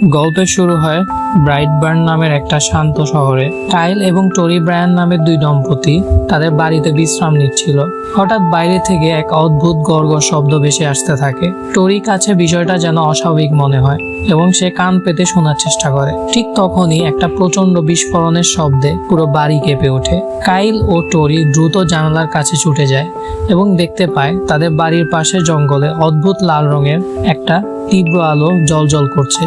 গল্পের শুরু হয় ব্রাইটবার্ন নামের একটা শান্ত শহরে। কাইল এবং টরি ব্রায়ান নামের দুই দম্পতি তাদের বাড়িতে বিশ্রাম নিচ্ছিল। হঠাৎ বাইরে থেকে এক অদ্ভুত গড়গড় শব্দ ভেসে আসতে থাকে। টরির কাছে বিষয়টা যেন অস্বাভাবিক মনে হয় এবং সে কান পেতে শোনার চেষ্টা করে। ঠিক তখনই একটা প্রচন্ড বিস্ফোরণের শব্দে পুরো বাড়ি কেঁপে ওঠে। কাইল ও টরি দ্রুত জানালার কাছে ছুটে যায় এবং দেখতে পায় তাদের বাড়ির পাশে জঙ্গলে অদ্ভুত লাল রঙের একটা তীব্র আলো জ্বলজ্বল করছে।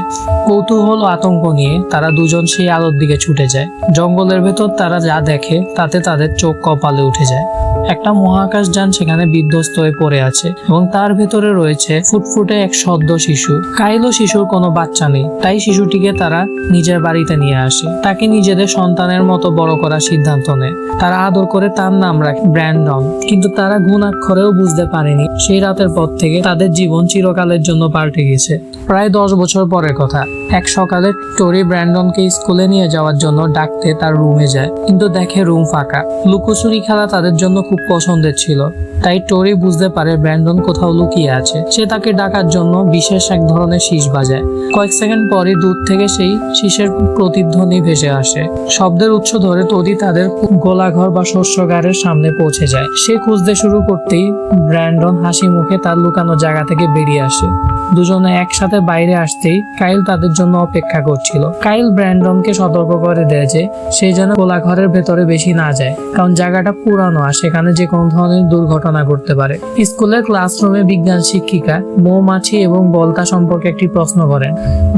কৌতূহল ও আতঙ্ক নিয়ে তারা দুজন সেই আলোর দিকে ছুটে যায়। জঙ্গলের ভেতর তারা যা দেখে তাতে তাদের চোখ কপালে উঠে যায়। একটা মহাকাশযান সেখানে বিধ্বস্ত হয়ে পড়ে আছে এবং তার ভেতরে রয়েছে ফুটফুটে এক সদ্য শিশু। কাইল ও শিশুর কোনো বাচ্চা নেই, তাই শিশুটিকে তারা নিজের বাড়িতে নিয়ে আসে। তাকে নিজেদের সন্তানের মতো বড় করার সিদ্ধান্ত নেয়। তারা আদর করে তার নাম রাখে ব্র্যান্ডন। কিন্তু তারা ঘুণাক্ষরেও বুঝতে পারেনি সেই রাতের পর থেকে তাদের জীবন চিরকালের জন্য পাল্টে গেছে। প্রায় 10 বছর পরের কথা। এক সকালে টরি ব্র্যান্ডনকে স্কুলে নিয়ে যাওয়ার জন্য ডাকতে তার রুমে যায়, কিন্তু দেখে রুম ফাঁকা। লুকোচুরি খেলা তাদের জন্য খুব পছন্দের ছিল, তাই টরি বুঝতে পারে ব্র্যান্ডন কোথাও লুকিয়ে আছে। সে তাকে ডাকার জন্য বিশেষ এক ধরনের শীষ বাজায়। কয়েক সেকেন্ড পরে দূর থেকে সেই শীষের প্রতিধ্বনি ভেসে আসে। শব্দের উৎস ধরে টরি তাদের গোলাঘর বা শস্যগারের সামনে পৌঁছে যায়। সে খুঁজতে শুরু করতেই ব্র্যান্ডন হাসি মুখে তার লুকানো জায়গা থেকে বেরিয়ে আসে। দুজনে একসাথে বাইরে আসতেই কাইল তাদের জন্য অপেক্ষা করছিল। কাইল ব্র্যান্ডনকে সতর্ক করে দেয় যে সে যেন গোলাঘরের ভেতরে বেশি না যায়, কারণ জায়গাটা পুরানো আর সেখানে যে কোনো ধরনের দুর্ঘটনা ঘটতে পারে। স্কুলের ক্লাসরুমে বিজ্ঞান শিক্ষিকা মৌমাছি এবং বলতা সম্পর্কে একটি প্রশ্ন করেন।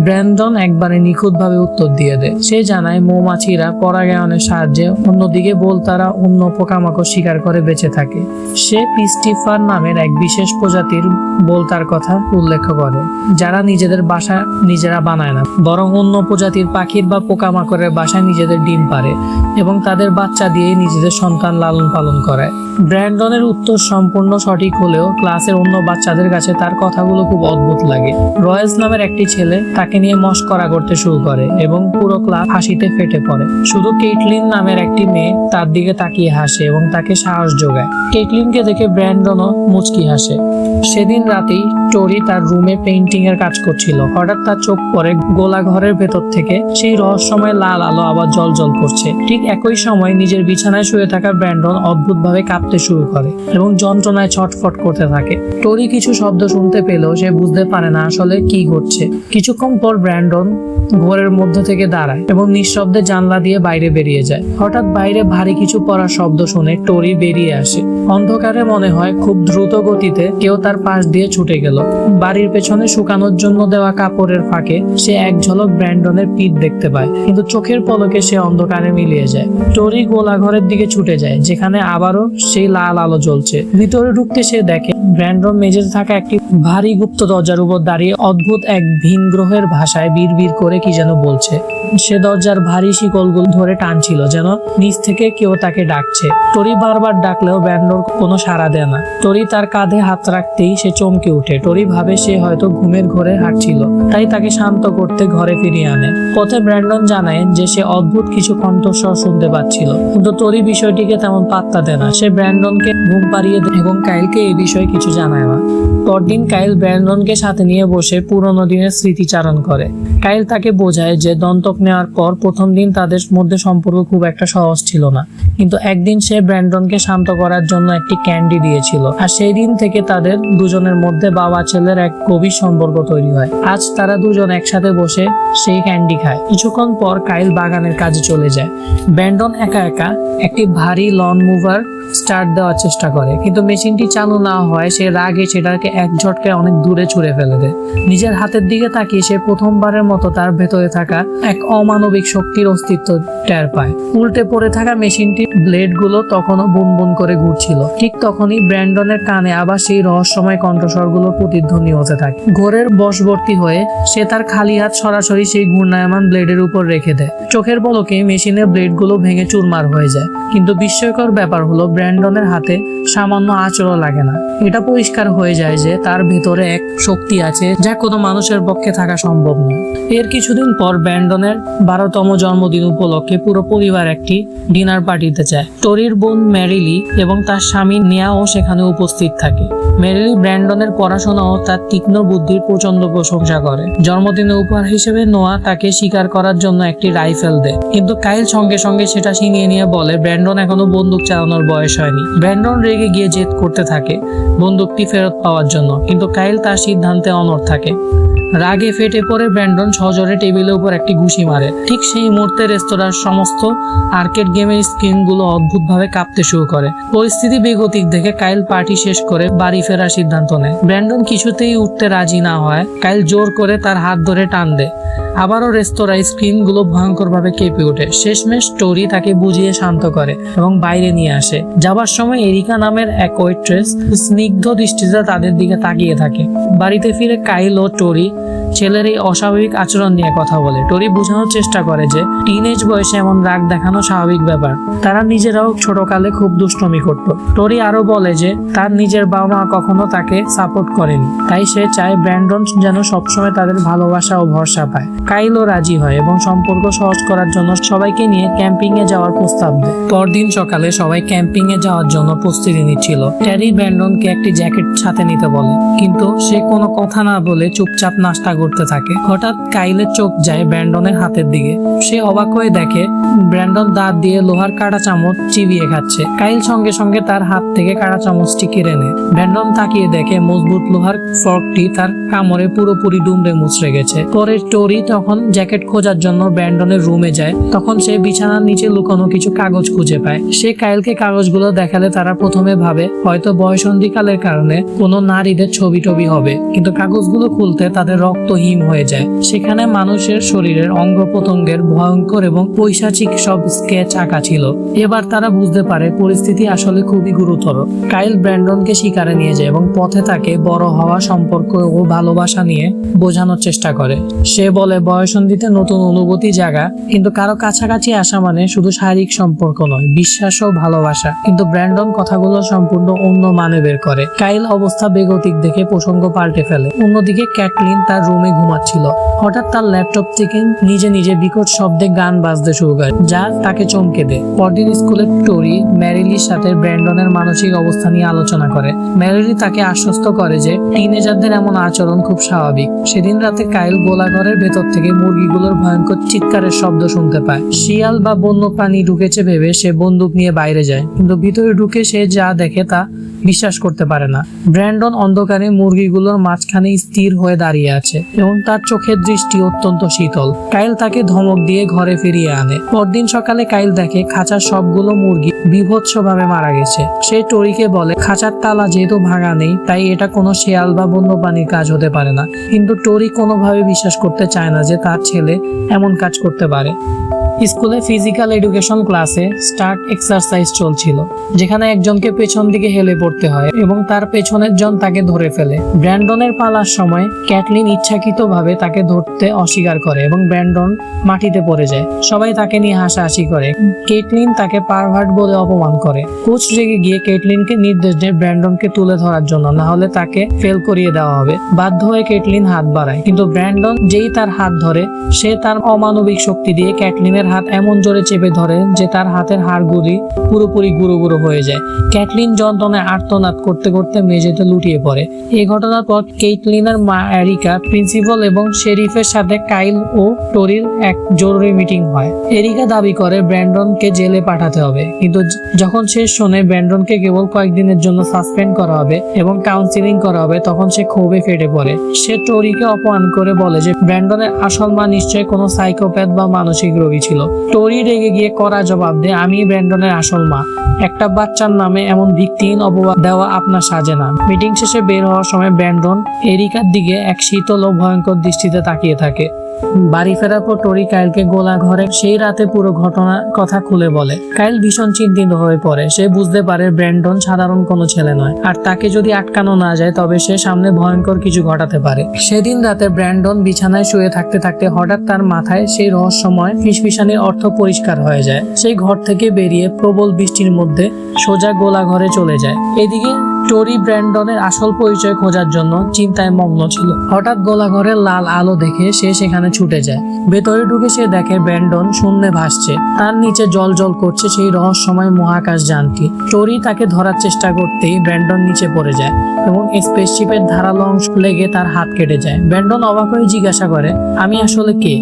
ব্র্যান্ডন একবারে নিখুঁতভাবে উত্তর দিয়ে দেয়। সে জানায় মৌমাছিরা পরাগায়নের সাহায্যে, অন্যদিকে বলতারা অন্য পোকামাকড় শিকার করে বেঁচে থাকে। সে পিস্টিফার নামের এক বিশেষ প্রজাতির বলতার কথা উল্লেখ করে, যারা নিজেদের বাসা নিজেরা বানায় না, বরং অন্য প্রজাতির পাখির বা পোকামাকড়ের বাসায় নিজেদের ডিম পারে এবং তাদের বাচ্চা দিয়ে নিজেদের সন্তান লালন পালন করে। ব্র্যান্ডনের উত্তর সম্পূর্ণ সঠিক হলেও ক্লাসের অন্য বাচ্চাদের কাছে তার কথাগুলো খুব অদ্ভুত লাগে। রয়েস নামের একটি ছেলে তাকে নিয়ে মশকরা করতে শুরু করে এবং পুরো ক্লাস হাসিতে ফেটে পড়ে। শুধু কেটলিন নামের একটি মেয়ে তার দিকে তাকিয়ে হাসে এবং তাকে সাহস যোগায়। কেটলিনকে দেখে ব্র্যান্ডনও মুচকি হাসে। সেদিন রাতেই টরি তার রুমে পেইন্টিং এর কাজ করছিল। হঠাৎ তার চোখ পড়ে গোলাঘরের ভেতর থেকে সেই রহস্যময় লাল আলো আবার জ্বলজ্বল করছে। ঠিক একই সময় নিজের বিছানায় শুয়ে থাকা ব্র্যান্ডন অদ্ভুতভাবে কাঁপতে শুরু করে এবং যন্ত্রণায় ছটফট করতে থাকে। টরি কিছু শব্দ শুনতে পেলেও সে বুঝতে পারে না আসলে কি ঘটছে। কিছুক্ষণ পর ব্র্যান্ডন ঘরের মধ্যে থেকে দাঁড়ায় এবং নিঃশব্দে জানলা দিয়ে বাইরে বেরিয়ে যায়। হঠাৎ বাইরে ভারী কিছু পড়ার শব্দ শুনে টরি বেরিয়ে আসে। অন্ধকারে মনে হয় খুব দ্রুত গতিতে কেউ তার পাশ দিয়ে ছুটে গেল। বাড়ির পেছনে শুকানোর জন্য দেওয়া কাপড়ের ফাঁকে সে এক ঝলক ব্র্যান্ডনের পিঠ দেখতে পায়, কিন্তু চোখের পলকে সে অন্ধকারে মিলিয়ে যায়। টরি গোলাঘরের দিকে ছুটে যায়, যেখানে আবারও সেই লাল আলো জ্বলছে। ভিতরে ঢুকতে সে দেখে ব্র্যান্ডন মেঝেতে থাকা একটি ভারী গুপ্ত দরজার উপর দাঁড়িয়ে অদ্ভুত এক ভিন গ্রহের ভাষায় বিড়বিড় করে কি যেন বলছে। সে দরজার ভারী শিকলগুলো ধরে টানছিল, যেন নিচ থেকে কেউ তাকে ডাকছে। টরি বারবার ডাকলেও ব্র্যান্ডন কোনো সাড়া দেয় না। টরি তার কাঁধে হাত রাখতেই সে চমকে ওঠে। টরি ভাবে সে হয়তো ঘুমের ঘরে হাঁটছিল, তাই তাকে শান্ত করতে ঘরে ফিরিয়ে আনে। পথে ব্র্যান্ডন জানায় যে সে অদ্ভুত কিছু কণ্ঠস্বর শুনতে পাচ্ছিল, কিন্তু টরি বিষয়টিকে তেমন পাত্তা দেয় না। সে ব্র্যান্ডনকে ঘুম পাড়িয়ে দেয় এবং কাইলকে এই বিষয়ে কিছু জানায় না। পরদিন কাইল ব্র্যান্ডনকে সাথে নিয়ে বসে পুরোনো দিনের স্মৃতিচারণ করে। কাইল তাকে বোঝায় যে দন্তক নেওয়ার পর প্রথম দিন তাদের মধ্যে সম্পর্ক খুব একটা সহজ ছিল না, কিন্তু একদিন সে ব্র্যান্ডনকে শান্ত করার জন্য একটি ক্যান্ডি দিয়েছিল, আর সেই দিন থেকে তাদের দুজনের মধ্যে বাবা ছেলের এক গভীর সম্পর্ক তৈরি হয়। আজ তারা দুজন একসাথে বসে সেই ক্যান্ডি খায়। কিছুক্ষণ পর কাইল বাগানের কাজে চলে যায়। ব্র্যান্ডন একা একা একটি ভারী লন মুভার স্টার্ট দেওয়ার চেষ্টা করে, কিন্তু মেশিনটি চালু না হয় সে রাগে সেটাকে এক ঝটকায় অনেক দূরে ছুঁড়ে ফেলে দেয়। নিজের হাতের দিকে তাকিয়ে সে প্রথমবারের মতো তার ভেতরে থাকা এক অমানবিক শক্তির অস্তিত্ব টের পায়। উল্টে পড়ে থাকা মেশিনটির ব্লেড গুলো তখনও বুনবুন করে ঘুরছিল। ঠিক তখনই ব্র্যান্ডনের কানে আবার সেই রহস্যময় কণ্ঠস্বরগুলো প্রতিধ্বনি হতে থাকে। ঘোরের বশবর্তী হয়ে সে তার খালি হাত সরাসরি সেই ঘূর্ণায়মান ব্লেডের উপর রেখে দেয়। চোখের পলকে মেশিনের ব্লেড গুলো ভেঙে চুরমার হয়ে যায়, কিন্তু বিস্ময়কর ব্যাপার হলো ব্র্যান্ডনের হাতে সামান্য আঁচড়ও লাগে না। এটা পরিষ্কার হয়ে যায় যে যে তার ভেতরে এক শক্তি আছে যা কোনো মানুষের পক্ষে থাকা সম্ভব নয়। এর কিছুদিন পর ব্র্যান্ডনের 12তম জন্মদিন উপলক্ষে পুরো পরিবার একটি ডিনার পার্টিতে যায়। টরির বোন ম্যারিলি এবং তার স্বামী নেয়াও সেখানে উপস্থিত থাকে। ম্যারিলি ব্র্যান্ডনের পড়াশোনা ও তার তীক্ষ্ণ বুদ্ধির প্রচন্ড প্রশংসা করে। জন্মদিনের উপহার হিসেবে নোয়া তাকে শিকার করার জন্য একটি রাইফেল দেয়, কিন্তু কাইল সঙ্গে সঙ্গে সেটা ছিনিয়ে নিয়ে বলে ব্র্যান্ডন এখনো বন্দুক চালানোর বয়স হয়নি। ব্র্যান্ডন রেগে গিয়ে জেদ করতে থাকে বন্দুকটি ফেরত পাওয়ার জন্য, কিন্তু কাইল তার সিদ্ধান্তে অনড় থাকে। রাগে ফেটে পড়ে ব্র্যান্ডন সজোরে টেবিলের উপর একটি ঘুষি মারে। ঠিক সেই মুহূর্তে রেস্তোরাঁর সমস্ত আর্কেড গেমের স্ক্রিনগুলো অদ্ভুতভাবে কাঁপতে শুরু করে। পরিস্থিতি বেগতিক দেখে কাইল পার্টি শেষ করে বাড়ি ফেরার সিদ্ধান্ত নেয়। ব্র্যান্ডন কিছুতেই উঠতে রাজি না হয় কাইল জোর করে তার হাত ধরে টান দেয়। আবারও রেস্তোরাঁ স্ক্রিনগুলো ভয়ঙ্করভাবে কেঁপে ওঠে। শেষমেশ টরি তাকে বুঝিয়ে শান্ত করে এবং বাইরে নিয়ে আসে। যাবার সময় এরিকা নামের এক ওয়েট্রেস স্নিগ্ধ দৃষ্টিতে তাদের দিকে তাকিয়ে থাকে। বাড়িতে ফিরে কাইল ও টরি ছেলের এই অস্বাভাবিক আচরণ নিয়ে কথা বলে। টরি বোঝানোর চেষ্টা করে যে টিনেজ বয়সে এমন রাগ দেখানো স্বাভাবিক ব্যাপার। তারা নিজেরাও ছোটকালে খুব দুষ্টমি করত। টরি আরো বলে যে তার নিজের বাবা মা কখনো তাকে সাপোর্ট করেনি, তাই সে চায় ব্র্যান্ডন যেন সবসময় তাদের ভালোবাসা ও ভরসা পায়। কাইলও রাজি হয় এবং সম্পর্ক সহজ করার জন্য সবাইকে নিয়ে ক্যাম্পিং এ যাওয়ার প্রস্তাব দেয়। পরদিন সকালে সবাই ক্যাম্পিং এ যাওয়ার জন্য প্রস্তুতি নিচ্ছিল। ট্যারি ব্র্যান্ডনকে একটি জ্যাকেট সাথে নিতে বলে, কিন্তু সে কোনো কথা না বলে চুপচাপ নাস্তা করতে থাকে। হঠাৎ কাইলের চোখ যায় ব্র্যান্ডনের হাতের দিকে। সে অবাক হয়ে দেখে ব্র্যান্ডন দাঁত দিয়ে লোহার কাঁটা চামচ চিবিয়ে খাচ্ছে। কাইল সঙ্গে সঙ্গে তার হাত থেকে কাঁটা চামচটি কেড়ে নেয়। ব্র্যান্ডন তাকিয়ে দেখে মজবুত লোহার ফর্কটি তার কামড়ে পুরোপুরি দুমড়ে মুচড়ে গেছে। পরে টরি তখন জ্যাকেট খোঁজার জন্য ব্র্যান্ডনের রুমে যায়। তখন সে বিছানার নিচে লুকানো কিছু কাগজ খুঁজে পায়। সে কাইলকে কাগজগুলো দেখালে তারা প্রথমে ভাবে হয়তো বয়সন্ধিকালের কারণে কোনো নারীদের ছবি টবি হবে, কিন্তু কাগজগুলো খুলতে তাদের রক্ত হিম হয়ে যায়। সেখানে মানুষের শরীরের অঙ্গ প্রত্যঙ্গের ভয়ঙ্কর এবং পৈশাচিক সব স্কেচ আঁকা ছিল। এবার তারা বুঝতে পারে পরিস্থিতি আসলে খুবই গুরুতর। কাইল ব্র্যান্ডনকে শিকারে নিয়ে যায় এবং পথে তাকে বড় হওয়া, সম্পর্ক ও ভালোবাসা নিয়ে বোঝানোর চেষ্টা করে। সে বলে বয়সন্ধিতে নতুন অনুভূতি জাগা, কিন্তু কারো কাছাকাছি আসা মানে শুধু শারীরিক সম্পর্ক নয়, বিশ্বাস ও ভালোবাসা। কিন্তু ব্র্যান্ডন কথাগুলো সম্পূর্ণ অন্য মানে বের করে। কাইল অবস্থা বেগতিক দেখে প্রসঙ্গ পাল্টে ফেলে। অন্যদিকে ক্যাটলিন তার রুমে ঘুমাচ্ছিল। হঠাৎ তার ল্যাপটপ থেকে নিজে নিজে বিকট শব্দে গান বাজতে শুরু করে, যা তাকে চমকে দেয়। পরদিন স্কুলে টরি ম্যারিলির সাথে ব্র্যান্ডনের মানসিক অবস্থা নিয়ে আলোচনা করে। ম্যারিলি তাকে আশ্বস্ত করে যে টিনেজারদের এমন আচরণ খুব স্বাভাবিক। সেদিন রাতে কাইল গোলাঘরের ভেতর থেকে মুরগিগুলোর ভয়ঙ্কর চিৎকারের শব্দ শুনতে পায়। শিয়াল বা বন্য প্রাণী ঢুকেছে ভেবে সে বন্দুক নিয়ে বাইরে যায়, কিন্তু ভিতরে ঢুকে সে যা দেখে তা বিশ্বাস করতে পারে না। ব্র্যান্ডন অন্ধকারে মুরগিগুলোর মাঝখানে স্থির হয়ে দাঁড়িয়ে আছে এবং তার চোখের দৃষ্টি অত্যন্ত শীতল। কাইল তাকে ধমক দিয়ে ঘরে ফিরিয়ে আনে। পরদিন সকালে কাইল দেখে খাঁচার সবগুলো মুরগি বীভৎসভাবে মারা গেছে। সে টরিকে বলে খাঁচার তালা যেহেতু ভাঙা নেই, তাই এটা কোনো শেয়াল বা বন্যপ্রাণীর কাজ হতে পারে না। কিন্তু টরি কোনোভাবে বিশ্বাস করতে চায় না যে তার ছেলে এমন কাজ করতে পারে। স্কুলে ফিজিক্যাল এডুকেশন ক্লাসে স্টার্ট এক্সারসাইজ চলছিল, যেখানে একজনকে পেছন দিকে হেলে পড়তে হয় এবং তার পেছনের জন তাকে ধরে ফেলে। ব্র্যান্ডনের পালার সময় ক্যাটলিন ইচ্ছাকৃতভাবে তাকে ধরতে অস্বীকার করে এবং ব্র্যান্ডন মাটিতে পড়ে যায়। সবাই তাকে নিয়ে হাসাহাসি করে। কেটলিন তাকে পারভার্ট বলে অপমান করে। কোচ রেগে গিয়ে কেটলিনকে নির্দেশ দেয় ব্র্যান্ডনকে তুলে ধরার জন্য, না হলে তাকে ফেল করিয়ে দেওয়া হবে। বাধ্য হয়ে কেটলিন হাত বাড়ায়, কিন্তু ব্র্যান্ডন যেই তার হাত ধরে, সে তার অমানবিক শক্তি দিয়ে ক্যাটলিনের হাত এমন জোরে চেপে ধরে যে তার হাতের হাড়গুলি পুরোপুরি গুঁড়ো গুঁড়ো হয়ে যায়। ক্যাটলিন যন্ত্রণায় আর্তনাদ করতে করতে মেঝেতে লুটিয়ে পড়ে। এই ঘটনার পর কেটলিনের মা এরিকা, প্রিন্সিপাল এবং শেরিফের সাথে কাইল ও টরির এক জরুরি মিটিং হয়। এরিকা দাবি করে ব্র্যান্ডনকে জেলে পাঠাতে হবে, কিন্তু যখন সে শোনে ব্র্যান্ডনকে কেবল কয়েকদিনের জন্য সাসপেন্ড করা হবে এবং কাউন্সিলিং করা হবে, তখন সে ক্ষোভে ফেটে পড়ে। সে টরিকে অপমান করে বলে যে ব্র্যান্ডনের আসল মা নিশ্চয়ই কোনো সাইকোপ্যাথ বা মানসিক রোগী ছিল। টরি রেগে গিয়ে কড়া জবাব দেয়, আমি ব্র্যান্ডনের আসল মা। একটা বাচ্চার নামে এমন ভিত্তিহীন অপবাদ দেওয়া আপনার সাজে না। মিটিং শেষে বের হওয়ার সময় ব্র্যান্ডন এরিকার দিকে এক শীতল ও ভয়ঙ্কর দৃষ্টিতে তাকিয়ে থাকে। বাড়ি ফেরার পর টরি কাইলকে গোলা ঘরে সেই রাতে পুরো ঘটনার কথা খুলে বলে। কাইল ভীষণ চিন্তিত হয়ে পড়ে। সে বুঝতে পারে ব্র্যান্ডন সাধারণ কোনো ছেলে নয়, আর তাকে যদি আটকানো না যায় তবে সে সামনে ভয়ঙ্কর কিছু ঘটাতে পারে। সেদিন রাতে ব্র্যান্ডন বিছানায় শুয়ে থাকতে থাকতে হঠাৎ তার মাথায় সেই রহস্যময় ফিসফিসানির অর্থ পরিষ্কার হয়ে যায়। সেই ঘর থেকে বেরিয়ে প্রবল বৃষ্টির মধ্যে সোজা গোলা ঘরে চলে যায়। এদিকে টোরি ব্র্যান্ডনের আসল পরিচয় খোঁজার জন্য চিন্তায় মগ্ন ছিল। হঠাৎ গোলাঘরের লাল আলো দেখে সে সেখানে ছুটে যায়। ভেতরে ঢুকে সে দেখে ব্র্যান্ডন শূন্যে ভাসছে, তার নিচে জল জল করছে সেই রহস্যময় মহাকাশ যানটি। টোরি তাকে ধরার চেষ্টা করতেই ব্র্যান্ডন নিচে পড়ে যায় এবং স্পেসশিপের ধারালো অংশ লেগে তার হাত কেটে যায়। ব্র্যান্ডন অবাক হয়ে জিজ্ঞাসা করে, আমি আসলে কে?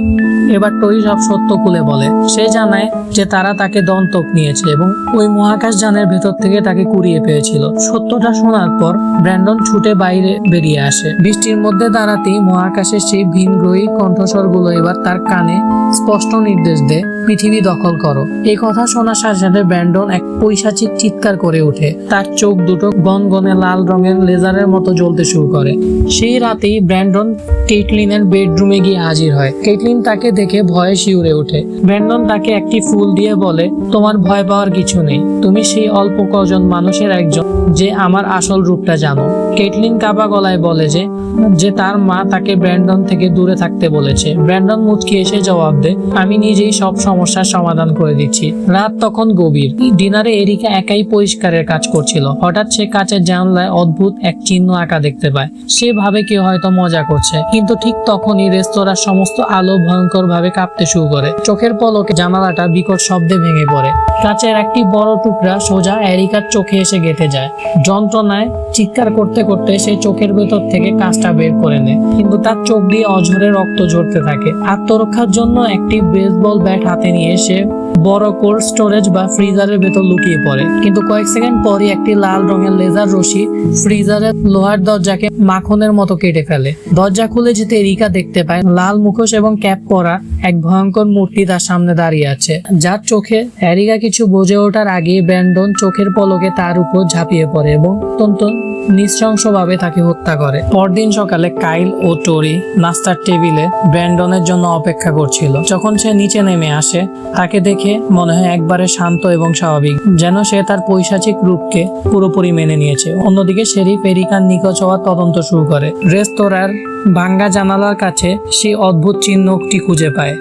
এবার টোরি সব সত্য খুলে বলে। সে জানায় যে তারা তাকে দন্তক নিয়েছে এবং ওই মহাকাশ যানের ভেতর থেকে তাকে কুড়িয়ে পেয়েছিল। সত্যটা শোনার পর ব্র্যান্ডন ছুটে বাইরে বেরিয়ে আসে। বৃষ্টির মধ্যে দাঁড়াতেই মহাকাশের সেই ভিনগ্রহী কণ্ঠস্বরগুলো এবার তার কানে স্পষ্ট নির্দেশ দেয়, পৃথিবী দখল করো। এই কথা শোনার সাথে সাথে ব্র্যান্ডন এক পৈশাচিক চিৎকার করে ওঠে। তার চোখ দুটো গনগনে লাল রঙের লেজারের মতো জ্বলতে শুরু করে। সেই রাতেই ব্র্যান্ডন কেটলিনের বেডরুমে গিয়ে হাজির হয়। কেটলিন তাকে দেখে ভয়ে শিউরে ওঠে। ব্র্যান্ডন তাকে একটি ফুল দিয়ে বলে, তোমার ভয় পাওয়ার কিছু নেই, তুমি সেই অল্প কজন মানুষের একজন যে আমার আসল রূপটা জানো। কেটলিন কাঁপা গলায় বলে যে তার মা তাকে ব্র্যান্ডন থেকে দূরে থাকতে বলেছে। ব্র্যান্ডন মুচকি এসে জবাব দেয়, আমি নিজেই সব সমস্যার সমাধান করে দিচ্ছি। রাত তখন গভীর। ডিনারে এরিকা একাই পরিষ্কারের কাজ করছিল। হঠাৎ সে কাচের জানলায় অদ্ভুত এক চিহ্ন আঁকা দেখতে পায়। সে ভাবে কেউ হয়তো মজা করছে, কিন্তু ঠিক তখনই রেস্তোরাঁর সমস্ত আলো ভয়ঙ্কর ভাবে কাঁপতে শুরু করে। চোখের পলকে জানালাটা বিকট শব্দে ভেঙে পড়ে। কাচের একটি বড় টুকরা সোজা এরিকার চোখে এসে গেঁথে যায়। যন্ত্রণায় চিৎকার করতে করতে সে চোখের ভেতর থেকে কাঁচটা বের করে নেয়, কিন্তু তার চোখ দিয়ে অঝরে রক্ত ঝরতে থাকে। আত্মরক্ষার জন্য একটি বেসবল ব্যাট হাতে নিয়ে সে বড় কোল্ড স্টোরেজ বা ফ্রিজারের ভেতর লুকিয়ে পড়ে। কিন্তু কয়েক সেকেন্ড পরই একটি লাল রঙের লেজার রশি ফ্রিজারের লোহার দরজাকে মাখনের মতো কেটে ফেলে। দরজা খুলে যেতে এরিকা দেখতে পায় লাল মুখোশ এবং ক্যাপ পরা এক ভয়ঙ্কর মূর্তি তার সামনে দাঁড়িয়ে আছে, যার চোখে এরিকা কিছু বুঝে ওঠার আগে ব্র্যান্ডন চোখের পলকে তার উপর ঝাঁপিয়ে পড়ে এবং অত্যন্ত নৃশংসভাবে তাকে হত্যা করে। পরদিন সকালে কাইল ও টোরি নাস্তার টেবিলে ব্র্যান্ডনের জন্য অপেক্ষা করছিল। যখন সে নিচে নেমে আসে, তাকে দেখে মনে হয় একবারে শান্ত এবং স্বাভাবিক, যেন সে তার পৈশাচিক রূপকে পুরোপুরি মেনে নিয়েছে। অন্যদিকে শেরিফ এরিকার নিখোঁজ হওয়ার তদন্ত শুরু করে। রেস্তোরাঁর ভাঙ্গা জানালার কাছে সে অদ্ভুত চিহ্নটি খুঁজে পায়,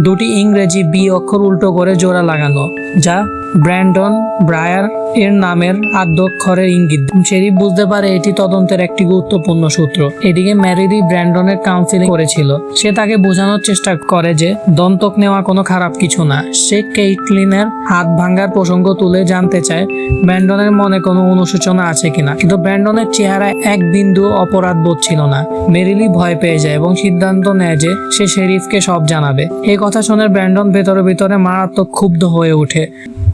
দুটি ইংরেজি বি অক্ষর উল্টো করে জোড়া লাগানো, যা ব্র্যান্ডন ব্রায়ার এর নামের আদ্যক্ষরের ইঙ্গিত। শেরিফ বুঝতে পারে এটি তদন্তের একটি গুরুত্বপূর্ণ সূত্র। এদিকে ম্যারিলি ব্র্যান্ডনের কাউন্সিলিং করেছিল। সে তাকে বোঝানোর চেষ্টা করে যে দন্তক নেওয়া কোনো খারাপ কিছু না। সে কেইটলিনের হাত ভাঙ্গার প্রসঙ্গ তুলে জানতে চায় ব্র্যান্ডনের মনে কোনো অনুশোচনা আছে কিনা, কিন্তু ব্র্যান্ডনের চেহারায় এক বিন্দু অপরাধ বোধ ছিল না। মেরিলি ভয় পেয়ে যায় এবং সিদ্ধান্ত নেয় যে সে শেরিফকে সব জানাবে। এই কথা শুনে ব্র্যান্ডন ভেতরে ভেতরে মারাত্মক ক্ষুব্ধ হয়ে ওঠে।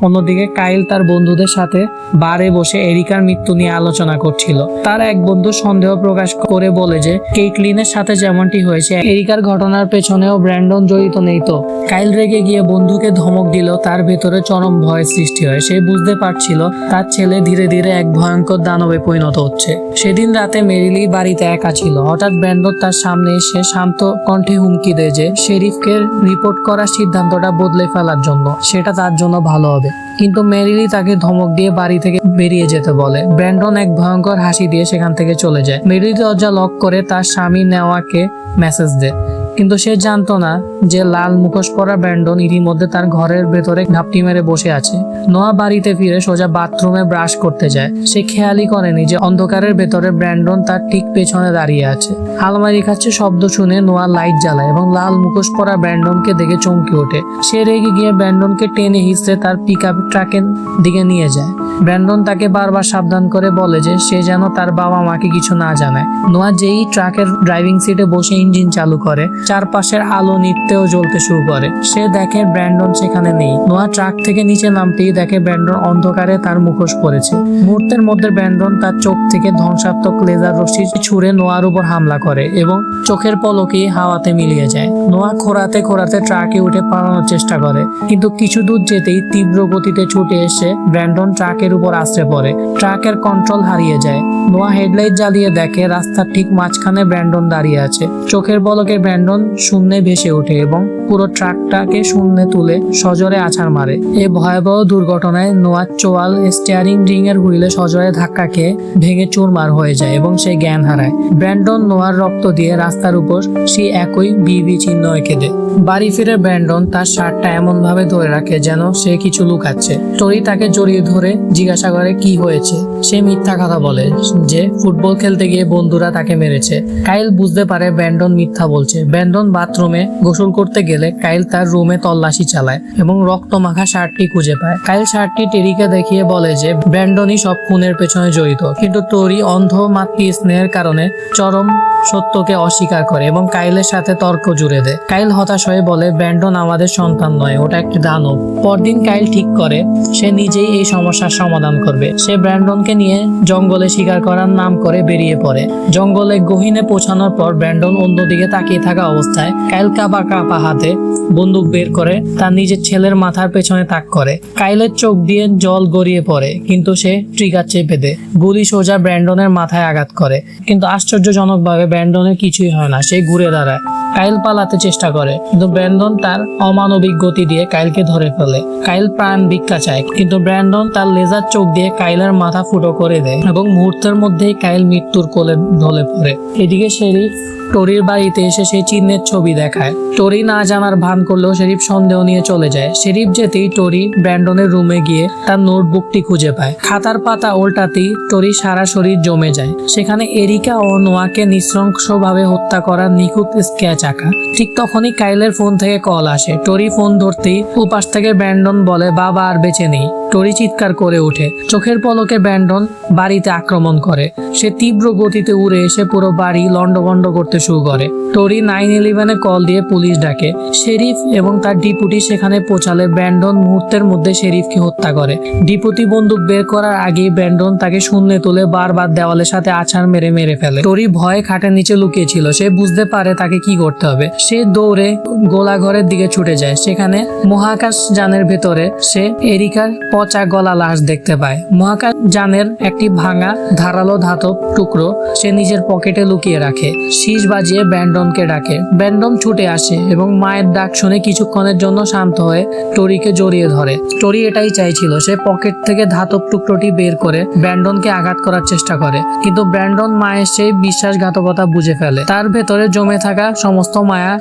অন্যদিকে কাইল তার বন্ধুদের সাথে বারে বসে এরিকার মৃত্যু নিয়ে আলোচনা করছিল। তার এক বন্ধু সন্দেহ প্রকাশ করে বলে যে কেইটলিনের সাথে যেমনটি হয়েছে এরিকার ঘটনার পেছনেও ব্র্যান্ডন জড়িত নেই তো। কাইল রেগে গিয়ে বন্ধুকে ধমক দিল। তার ভেতরে চরম ভয়ের সৃষ্টি হয়। সে বুঝতে পারছিল তার ছেলে ধীরে ধীরে এক ভয়ঙ্কর দানবে পরিণত হচ্ছে। সেদিন রাতে মেরিলি বাড়িতে একা ছিল। হঠাৎ ব্র্যান্ডন তার সামনে এসে শান্ত কণ্ঠে হুমকি দেয় যে শেরিফকে রিপোর্ট করার সিদ্ধান্তটা বদলে ফেলার জন্য, সেটা তার জন্য ভালো হবে। কিন্তু মেরিলি তাকে ধমক দিয়ে বাড়ি থেকে বেরিয়ে যেতে বলে। ব্র্যান্ডন এক ভয়ঙ্কর হাসি দিয়ে সেখান থেকে চলে যায়। মেরিলি দরজা লক করে তার স্বামী নেওয়াকে মেসেজ দেয়, কিন্তু সে জানতো না যে লাল মুখোশ পরা ব্র্যান্ডন ইতিমধ্যে তার ঘরের ভেতরে ঘাপটি মেরে বসে আছে। নোয়া বাড়িতে ফিরে সোজা বাথরুমে ব্রাশ করতে যায়। সে খেয়ালই করেনি যে অন্ধকারের ভেতরে ব্র্যান্ডন তার ঠিক পেছনে দাঁড়িয়ে আছে। আলমারি খাচ্ছে শব্দ শুনে নোয়া লাইট জ্বালায় এবং লাল মুখোশ পরা ব্র্যান্ডনকে দেখে চমকে ওঠে। সে রেগে গিয়ে ব্র্যান্ডনকে টেনে হিঁচড়ে তার পিকআপ ট্রাকের দিকে নিয়ে যায়। ব্র্যান্ডন তাকে বারবার সাবধান করে বলে যে সে যেন তার বাবা মাকে কিছু না জানায়। নোয়া যেই ট্রাকের ড্রাইভিং সিটে বসে ইঞ্জিন চালু করে, চারপাশের আলো নিত্যেও জ্বলতে শুরু করে। সে দেখে ব্র্যান্ডন সেখানে নেই। নোয়া ট্রাক থেকে নিচে নামতেই দেখে ব্র্যান্ডন অন্ধকারে তার মুখোশ পড়েছে। মুহূর্তের মধ্যে ব্র্যান্ডন তার চোখ থেকে ধ্বংসাত্মক লেজার রশ্মি ছুঁড়ে নোয়ার উপর হামলা করে এবং চোখের পলকেই হাওয়াতে মিলিয়ে যায়। নোয়া খোঁড়াতে খোঁড়াতে ট্রাকে উঠে পালানোর চেষ্টা করে, কিন্তু কিছু দূর যেতেই তীব্র গতিতে ছুটে এসে ব্র্যান্ডন ট্রাকের উপর আছড়ে পড়ে। ট্রাকের কন্ট্রোল হারিয়ে যায়। নোয়া হেডলাইট জ্বালিয়ে দেখে রাস্তার ঠিক মাঝখানে ব্র্যান্ডন দাঁড়িয়ে আছে। চোখের পলকে ব্র্যান্ডন শূন্যে ভেসে ওঠে এবং পুরো ট্রাকটাকে শূন্যে তুলে সজোরে আছাড় মারে। এই ভয়াবহ দুর্ঘটনায় নোয়ার চোয়াল স্টিয়ারিং রিং এর হুইলে সজোরে ধাক্কা খেয়ে ভেঙে চুরমার হয়ে যায় এবং সে জ্ঞান হারায়। ব্র্যান্ডন নোয়ার রক্ত দিয়ে রাস্তার উপর সে একই বিবি চিহ্ন এঁকে দেয়। বাড়ি ফিরে ব্র্যান্ডন তার শার্টটা এমন ভাবে ধরে রাখে যেন সে কিছু লুকাচ্ছে। টরি তাকে জড়িয়ে ধরে জিজ্ঞাসা করে কি হয়েছে। সে মিথ্যা কথা বলে যে ফুটবল খেলতে গিয়ে বন্ধুরা তাকে মেরেছে। কাইল বুঝতে পারে ব্র্যান্ডন মিথ্যা বলছে। ব্র্যান্ডন বাথরুমে গোসল করতে গেলে কাইল তার রুমে তল্লাশি চালায় এবং রক্ত মাখা শার্টটি খুঁজে পায়। কাইল শার্টটি টেরিকে দেখিয়ে বলে যে ব্র্যান্ডনই সব খুনের পেছনে জড়িত, কিন্তু টরি অন্ধ মাতৃ স্নেহের কারণে চরম সত্যকে অস্বীকার করে এবং কাইলের সাথে তর্ক জুড়ে দেয়। কাইল হতাশ হয়ে বলে ব্র্যান্ডন আমাদের সন্তান নয়, ওটা একটি দানব। পরদিন কাইল ঠিক করে সে নিজেই এই সমস্যার সমাধান করবে। সে ব্র্যান্ডনকে নিয়ে জঙ্গলে শিকার করার নাম করে বেরিয়ে পড়ে। জঙ্গলে গহীনে পৌঁছানোর পর ব্র্যান্ডন অন্যদিকে তাকিয়ে থাকা অবস্থায় কাইল কাঁপা হাতে বন্দুক বের করে তার নিজের ছেলের মাথার পেছনে তাক করে। কাইলের চোখ দিয়ে জল গড়িয়ে পড়ে, কিন্তু সে ট্রিগার চেপে দেয়। গুলি সোজা ব্র্যান্ডনের মাথায় আঘাত করে, কিন্তু আশ্চর্যজনকভাবে ব্র্যান্ডনের কিছুই হয় না। সে ঘুরে দাঁড়ায়। কাইল পালাতে চেষ্টা করে, কিন্তু ব্র্যান্ডন তার অমানবিক গতি দিয়ে কাইলকে ধরে ফেলে। কাইল প্রাণ ভিক্ষা চায়, কিন্তু ব্র্যান্ডন তার লেজার চোখ দিয়ে কাইলের মাথা ফুটো করে দেয় এবং মুহূর্তের মধ্যেই কাইল মৃত্যুর কোলে ঢলে পড়ে। এদিকে শেরিফ টরির বাড়িতে এসে সেই চিহ্নের ছবি দেখায়। টরি না জানার ভান করলেও শেরিফ সন্দেহ নিয়ে চলে যায়। শেরিফ যেতেই টরি ব্র্যান্ডনের রুমে গিয়ে তার নোটবুকটি খুঁজে পায়। খাতার পাতা উল্টাতেই টরি সারা শরীর জমে যায়। সেখানে এরিকা ও নোয়াকে নৃশংসভাবে হত্যা করার নিখুঁত স্কেচ আঁকা। ঠিক তখনই কাইলের ফোন থেকে কল আসে। টরি ফোন ধরতেই উপাস থেকে ব্র্যান্ডন বলে বাবা আর বেঁচে নেই। টরি চিৎকার করে ওঠে। চোখের পলকে ব্র্যান্ডন বাড়িতে আক্রমণ করে। সে তীব্র গতিতে উড়ে এসে পুরো বাড়ি লন্ডভন্ড করতে শুরু করে। টরি 911-এ কল দিয়ে পুলিশ ডাকে। শেরিফ এবং তার ডিপুটি সেখানে পৌঁছালে ব্র্যান্ডন মুহূর্তের মধ্যে শেরিফকে হত্যা করে। ডিপুটি বন্দুক বের করার আগেই ব্র্যান্ডন তাকে শূন্যে তুলে বারবার দেওয়ালের সাথে আছাড় মেরে ফেলে। টরি ভয়ে খাটের নিচে লুকিয়েছিল। সে বুঝতে পারে তাকে কি করতে হবে। সে দৌড়ে গোলাঘরের দিকে ছুটে যায়। সেখানে মহাকাশ যানের ভেতরে সে এরিকার পচা গলা লাশ দেখতে পায়। মহাকাশ যানের একটি ভাঙা ধারালো ধাতব টুকরো সে নিজের পকেটে লুকিয়ে রাখে। শীষ বাজিয়ে ব্র্যান্ডনকে ডাকে। ব্র্যান্ডন ছুটে আসে এবং মায়ের ডাক শুনে কিছুক্ষণের জন্য শান্ত হয়ে টরিকে জড়িয়ে ধরে। টরি এটাই চাইছিল। সে পকেট থেকে ধাতব টুকরোটি বের করে ব্র্যান্ডনকে আঘাত করার চেষ্টা করে, কিন্তু ব্র্যান্ডন মায়ের সেই বিশ্বাসঘাতকতা বুঝে ফেলে। তার ভেতরে জমে থাকা সমস্ত মায়া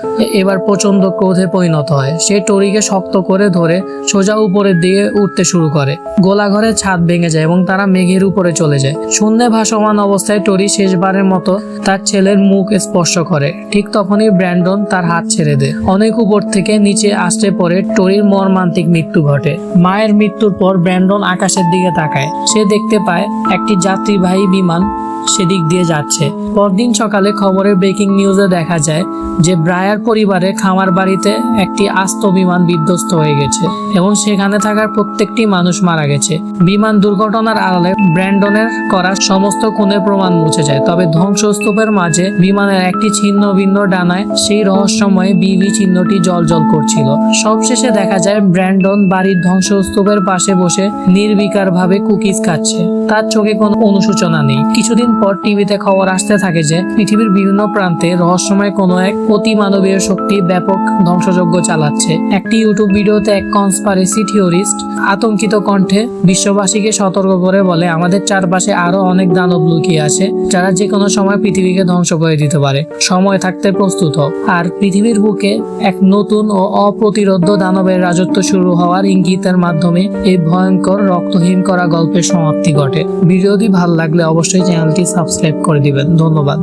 এবার প্রচন্ড ক্রোধে পরিণত হয়। সে টরিকে শক্ত করে ধরে সোজা উপরের দিকে উঠতে শুরু করে। গোলাঘরের ছাদ ভেঙে যায় এবং তারা মেঘের উপরে চলে যায়। শূন্যে ভাসমান অবস্থায় টরি শেষবারের মতো তার ছেলের মুখ স্পর্শ করে। ঠিক তখনই ব্র্যান্ডন তার হাত ছেড়ে দেয়। অনেক উপর থেকে নিচে আছড়ে পড়ে টরির মর্মান্তিক মৃত্যু ঘটে। মায়ের মৃত্যুর পর ব্র্যান্ডন আকাশের দিকে তাকায়। সে দেখতে পায় একটি যাত্রীবাহী বিমান সেদিক দিয়ে যাচ্ছে। পরদিন সকালে খবরের ব্রেকিং নিউজে দেখা যায় যে ব্রায়ার পরিবারের খামার বাড়িতে একটি আস্ত বিমান বিধ্বস্ত হয়ে গেছে এবং সেখানে থাকার প্রত্যেকটি মানুষ মারা গেছে। বিমান দুর্ঘটনার আড়ালে ব্র্যান্ডনের করা সমস্ত খুনের প্রমাণ মুছে যায়, তবে ধ্বংসস্তূপের মাঝে বিমানের একটি ছিন্ন ভিন্ন ডানায় সেই রহস্যময় বিবি চিহ্নটি জ্বলজ্বল করছিল। সবশেষে দেখা যায় ব্র্যান্ডন বাড়ির ধ্বংসস্তূপের পাশে বসে নির্বিকার ভাবে কুকিজ খাচ্ছে। তার চোখে কোনো অনুশোচনা নেই। কিছুদিন পর টিভিতে খবর আসতে থাকে যে পৃথিবীর বিভিন্ন প্রান্তে রহস্যময় কোনো এক অতিমানবীয় শক্তি ব্যাপক ধ্বংসযজ্ঞ চালাচ্ছে। একটি ইউটিউব ভিডিওতে এক কনস্পিরেসি থিওরিস্ট আতঙ্কিত কণ্ঠে বিশ্ববাসীকে সতর্ক করে বলে আমাদের চারপাশে আরো অনেক দানব লুকিয়ে আছে যারা যে কোনো সময় পৃথিবীকে ধ্বংস করে দিতে পারে। সময় থাকতে প্রস্তুত হও। আর পৃথিবীর বুকে এক নতুন ও অপ্রতিরোধ্য দানবের রাজত্ব শুরু হওয়ার ইঙ্গিতের মাধ্যমে এই ভয়ঙ্কর রক্তহীন করা গল্পের সমাপ্তি ঘটে। ভিডিওটি ভালো লাগলে অবশ্যই চ্যানেলটি সাবস্ক্রাইব করে দিবেন। ধন্যবাদ।